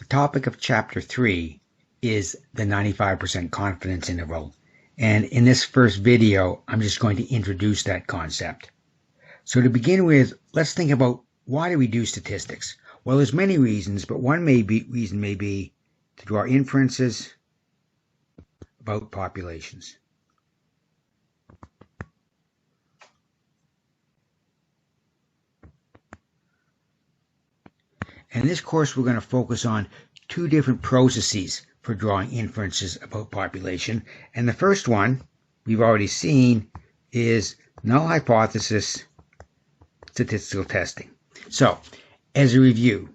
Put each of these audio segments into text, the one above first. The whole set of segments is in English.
The topic of Chapter 3 is the 95% confidence interval, and in this first video I'm just going to introduce that concept. So to begin with, let's think about why do we do statistics? Well, there's many reasons, but one reason may be to draw inferences about populations. In this course, we're going to focus on two different processes for drawing inferences about population. And the first one we've already seen is null hypothesis statistical testing. So, as a review,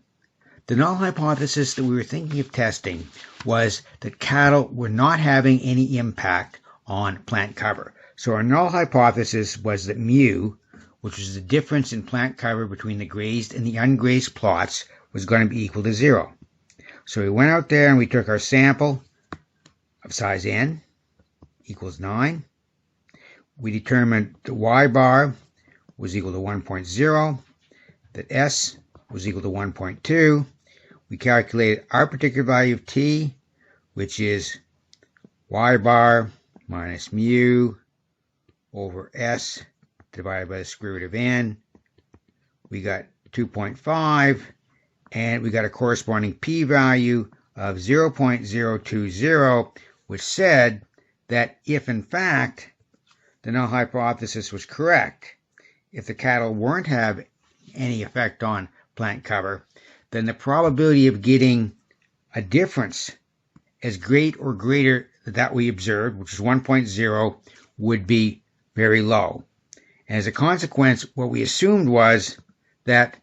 the null hypothesis that we were thinking of testing was that cattle were not having any impact on plant cover. So our null hypothesis was that mu, which was the difference in plant cover between the grazed and the ungrazed plots, was going to be equal to 0. So we went out there and we took our sample of size n equals 9. We determined that y bar was equal to 1.0, that s was equal to 1.2. We calculated our particular value of t, which is y bar minus mu over s divided by the square root of n. We got 2.5. And we got a corresponding p-value of 0.020, which said that if in fact the null hypothesis was correct, if the cattle weren't have any effect on plant cover, then the probability of getting a difference as great or greater than that we observed, which is 1.0, would be very low. And as a consequence, what we assumed was that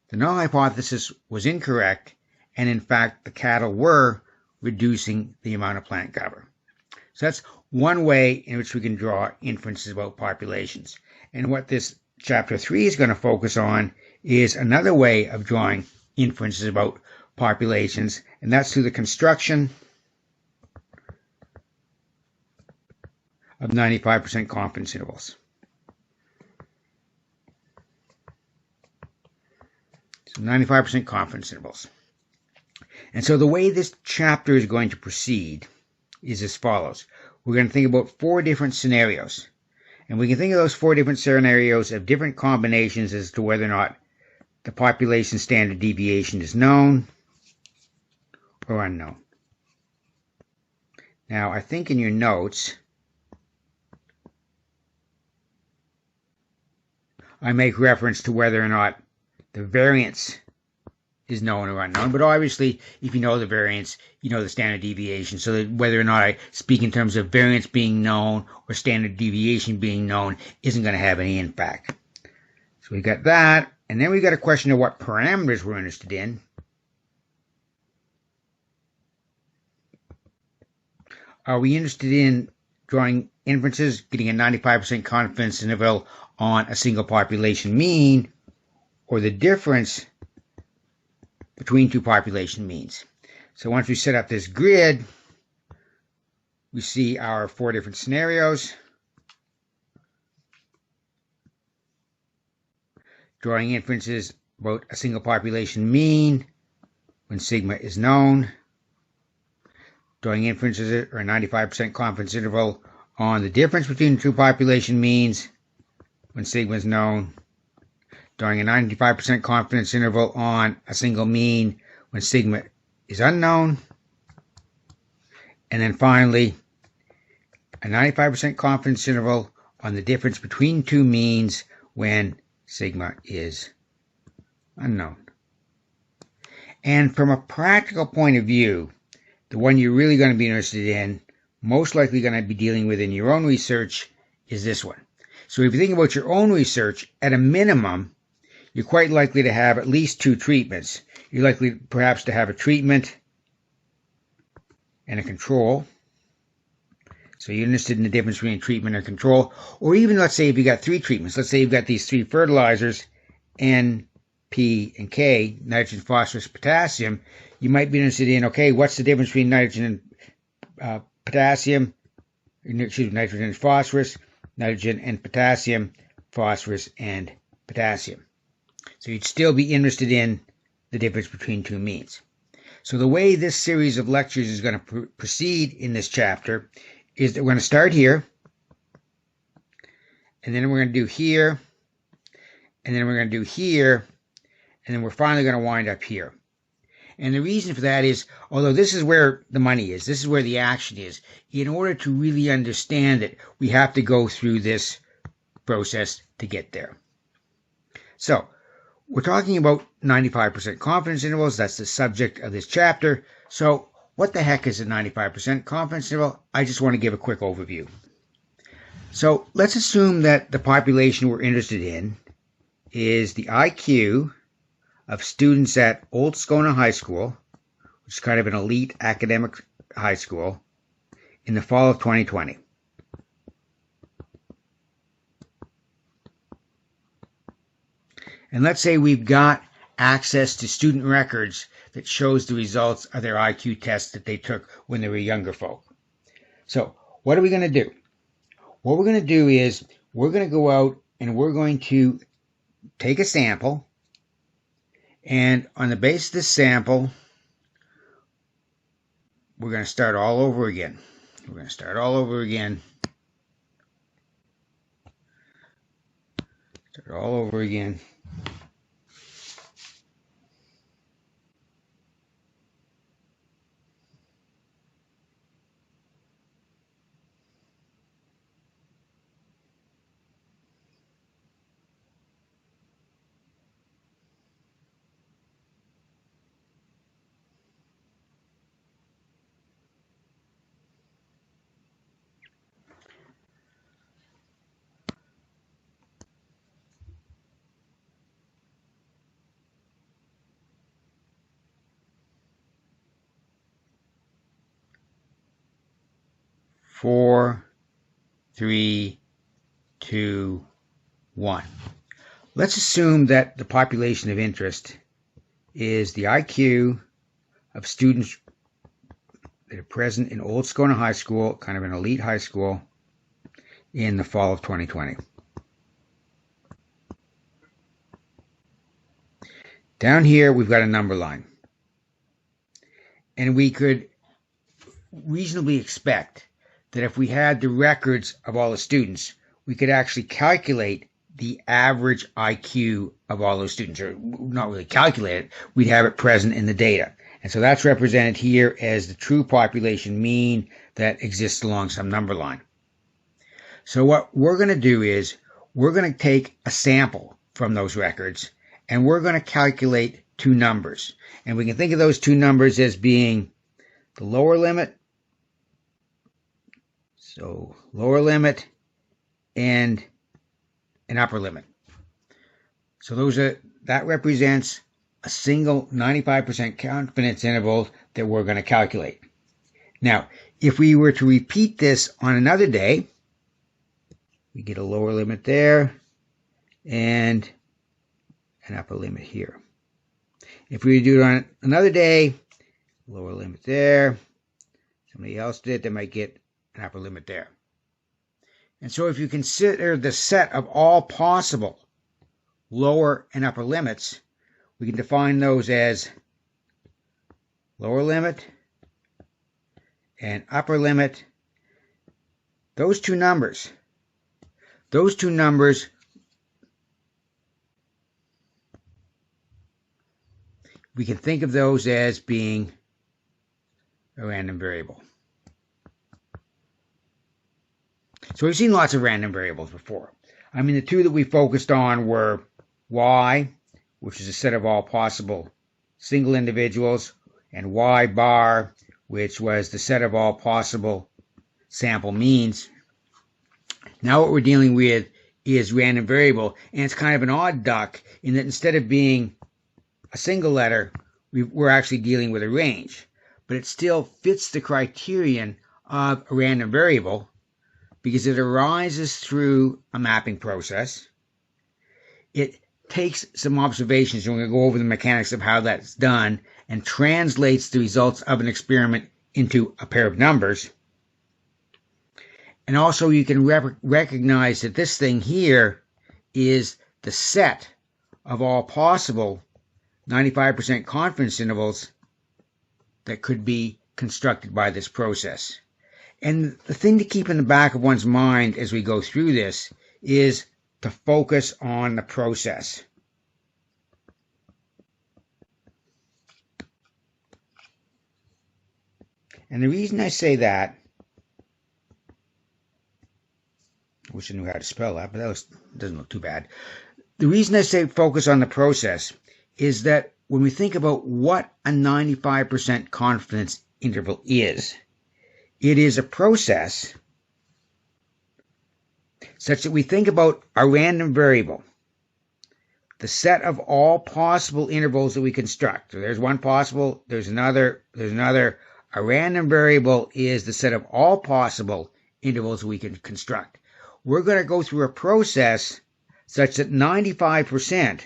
the null hypothesis was incorrect, and in fact the cattle were reducing the amount of plant cover. So that's one way in which we can draw inferences about populations. And what this chapter 3 is going to focus on is another way of drawing inferences about populations, and that's through the construction of 95% confidence intervals. So 95% confidence intervals. And so the way this chapter is going to proceed is as follows. We're going to think about 4 different scenarios. And we can think of those 4 different scenarios of different combinations as to whether or not the population standard deviation is known or unknown. Now, I think in your notes, I make reference to whether or not the variance is known or unknown, but obviously if you know the variance, you know the standard deviation, so that whether or not I speak in terms of variance being known or standard deviation being known isn't going to have any impact. So we got that, and then we got a question of what parameters we're interested in. Are we interested in drawing inferences, getting a 95% confidence interval on a single population mean, or the difference between 2 population means? So once we set up this grid, we see our 4 different scenarios. Drawing inferences about a single population mean when sigma is known. Drawing inferences or a 95% confidence interval on the difference between 2 population means when sigma is known. Drawing a 95% confidence interval on a single mean when sigma is unknown. And then finally, a 95% confidence interval on the difference between 2 means when sigma is unknown. And from a practical point of view, the one you're really going to be interested in, most likely going to be dealing with in your own research, is this one. So if you think about your own research, at a minimum, you're quite likely to have at least 2 treatments. You're likely perhaps to have a treatment and a control. So you're interested in the difference between treatment and control. Or even, let's say, if you got 3 treatments. Let's say you've got these 3 fertilizers, N, P, and K, nitrogen, phosphorus, potassium. You might be interested in, okay, what's the difference between nitrogen and potassium, nitrogen and phosphorus, nitrogen and potassium, phosphorus and potassium. So you'd still be interested in the difference between 2 means. So the way this series of lectures is going to proceed in this chapter is that we're going to start here, and then we're going to do here, and then we're going to do here, and then we're finally going to wind up here. And the reason for that is, although this is where the money is, this is where the action is, in order to really understand it, we have to go through this process to get there. So, we're talking about 95% confidence intervals. That's the subject of this chapter. So, what the heck is a 95% confidence interval? I just want to give a quick overview. So, let's assume that the population we're interested in is the IQ of students at Old Scona High School, which is kind of an elite academic high school, in the fall of 2020. And let's say we've got access to student records that shows the results of their IQ tests that they took when they were younger folk. So what are we going to do? What we're going to do is we're going to go out and we're going to take a sample, and on the basis of this sample, we're going to start all over again. We're going to start all over again. Start all over again. Four, three, two, one. Let's assume that the population of interest is the IQ of students that are present in Old Scona High School, kind of an elite high school, in the fall of 2020. Down here, we've got a number line. And we could reasonably expect that if we had the records of all the students, we could actually calculate the average IQ of all those students, or not really calculate it, we'd have it present in the data. And so that's represented here as the true population mean that exists along some number line. So what we're going to do is we're going to take a sample from those records, and we're going to calculate two numbers. And we can think of those two numbers as being the lower limit, so lower limit and an upper limit. So that represents a single 95% confidence interval that we're going to calculate. Now, if we were to repeat this on another day, we get a lower limit there and an upper limit here. If we do it on another day, lower limit there, somebody else did, they might get an upper limit there. And so if you consider the set of all possible lower and upper limits, we can define those as lower limit and upper limit. Those two numbers, we can think of those as being a random variable. So we've seen lots of random variables before. I mean, the two that we focused on were y, which is a set of all possible single individuals, and y bar, which was the set of all possible sample means. Now what we're dealing with is random variable, and it's kind of an odd duck in that instead of being a single letter, we're actually dealing with a range. But it still fits the criterion of a random variable because it arises through a mapping process. It takes some observations, and we're going to go over the mechanics of how that's done, and translates the results of an experiment into a pair of numbers. And also you can recognize that this thing here is the set of all possible 95% confidence intervals that could be constructed by this process. And the thing to keep in the back of one's mind as we go through this is to focus on the process. And the reason I say that, I wish I knew how to spell that, but doesn't look too bad. The reason I say focus on the process is that when we think about what a 95% confidence interval is, it is a process such that we think about a random variable, the set of all possible intervals that we construct. So there's one possible, there's another. A random variable is the set of all possible intervals we can construct. We're going to go through a process such that 95%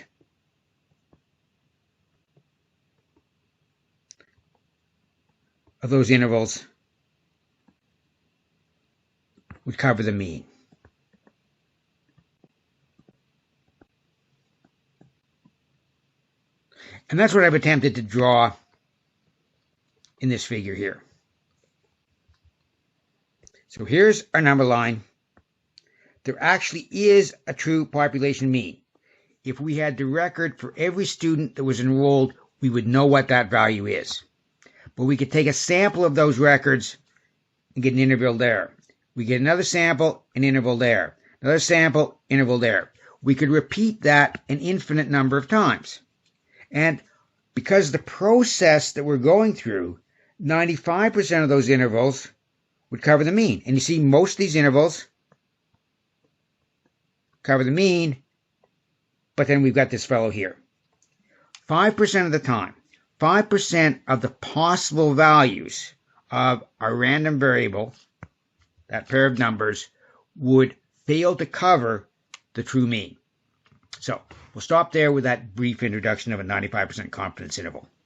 of those intervals would cover the mean. And that's what I've attempted to draw in this figure here. So here's our number line. There actually is a true population mean. If we had the record for every student that was enrolled, we would know what that value is. But we could take a sample of those records and get an interval there. We get another sample, an interval there. Another sample, interval there. We could repeat that an infinite number of times. And because the process that we're going through, 95% of those intervals would cover the mean. And you see most of these intervals cover the mean, but then we've got this fellow here. 5% of the time, 5% of the possible values of a random variable, that pair of numbers, would fail to cover the true mean. So we'll stop there with that brief introduction of a 95% confidence interval.